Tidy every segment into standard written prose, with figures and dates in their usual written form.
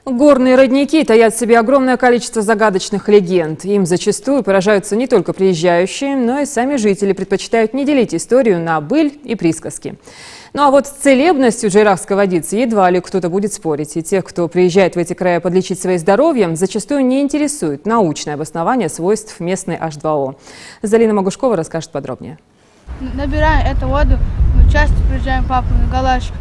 Горные родники таят в себе огромное количество загадочных легенд. Им зачастую поражаются не только приезжающие, но и сами жители предпочитают не делить историю на быль и присказки. Ну а вот с целебностью джейрахской водицы едва ли кто-то будет спорить. И тех, кто приезжает в эти края подлечить свои здоровье, зачастую не интересует научное обоснование свойств местной H2O. Залина Могушкова расскажет подробнее. Набираем эту воду, мы часто приезжаем к папу на галашку.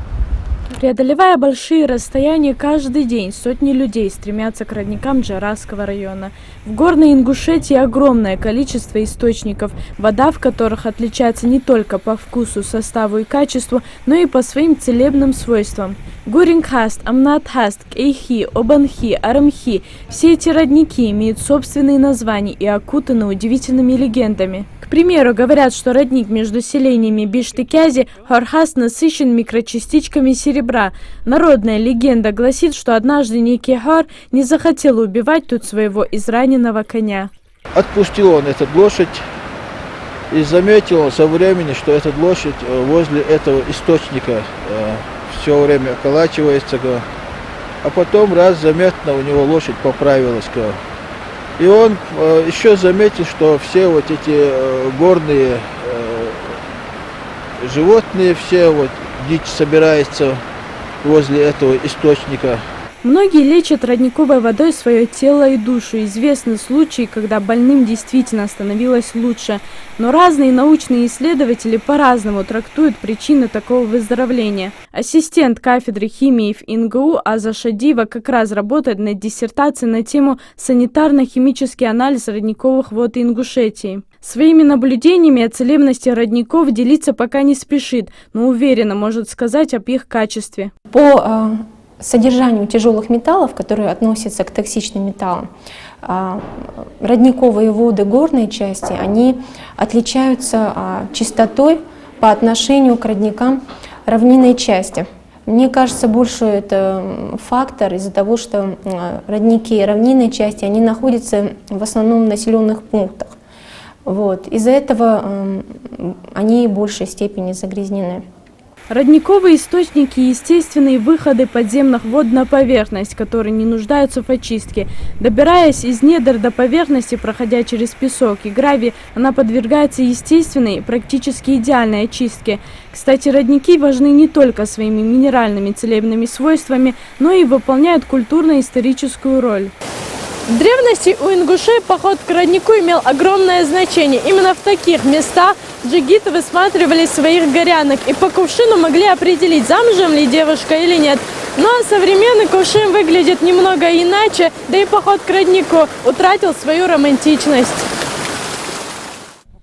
Преодолевая большие расстояния каждый день, сотни людей стремятся к родникам Джейрахского района. В горной Ингушетии огромное количество источников, вода в которых отличается не только по вкусу, составу и качеству, но и по своим целебным свойствам. Гурингхаст, Амнатхаст, Кейхи, Обанхи, Арамхи – все эти родники имеют собственные названия и окутаны удивительными легендами. К примеру, говорят, что родник между селениями Биштыкязи Хорхаст насыщен микрочастичками серебра. Народная легенда гласит, что однажды некий Хор не захотел убивать тут своего израненного коня. Отпустил он эту лошадь и заметил со временем, что эта лошадь возле этого источника все время околачивается, а потом раз заметно у него лошадь поправилась. И он еще заметил, что все вот эти горные животные, все вот дичь собирается возле этого источника. Многие лечат родниковой водой свое тело и душу. Известны случаи, когда больным действительно становилось лучше. Но разные научные исследователи по-разному трактуют причины такого выздоровления. Ассистент кафедры химии в ИНГУ Аза Шадиева как раз работает над диссертацией на тему «Санитарно-химический анализ родниковых вод Ингушетии». Своими наблюдениями о целебности родников делиться пока не спешит, но уверенно может сказать об их качестве. По содержанию тяжелых металлов, которые относятся к токсичным металлам, родниковые воды горной части, они отличаются чистотой по отношению к родникам равнинной части. Мне кажется, больше это фактор из-за того, что родники равнинной части, они находятся в основном в населенных пунктах. Вот. Из-за этого они в большей степени загрязнены. Родниковые источники – естественные выходы подземных вод на поверхность, которые не нуждаются в очистке. Добираясь из недр до поверхности, проходя через песок и гравий, она подвергается естественной, практически идеальной очистке. Кстати, родники важны не только своими минеральными целебными свойствами, но и выполняют культурно-историческую роль. В древности у ингушей поход к роднику имел огромное значение. Именно в таких местах джигиты высматривали своих горянок и по кувшину могли определить, замужем ли девушка или нет. Ну а современный кувшин выглядит немного иначе, да и поход к роднику утратил свою романтичность.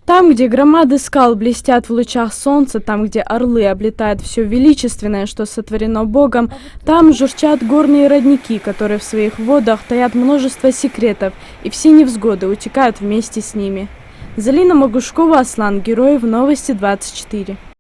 Там, где громады скал блестят в лучах солнца, там, где орлы облетают все величественное, что сотворено Богом, там журчат горные родники, которые в своих водах таят множество секретов, и все невзгоды утекают вместе с ними. Залина Могушкова, Аслан Героев, Новости 24.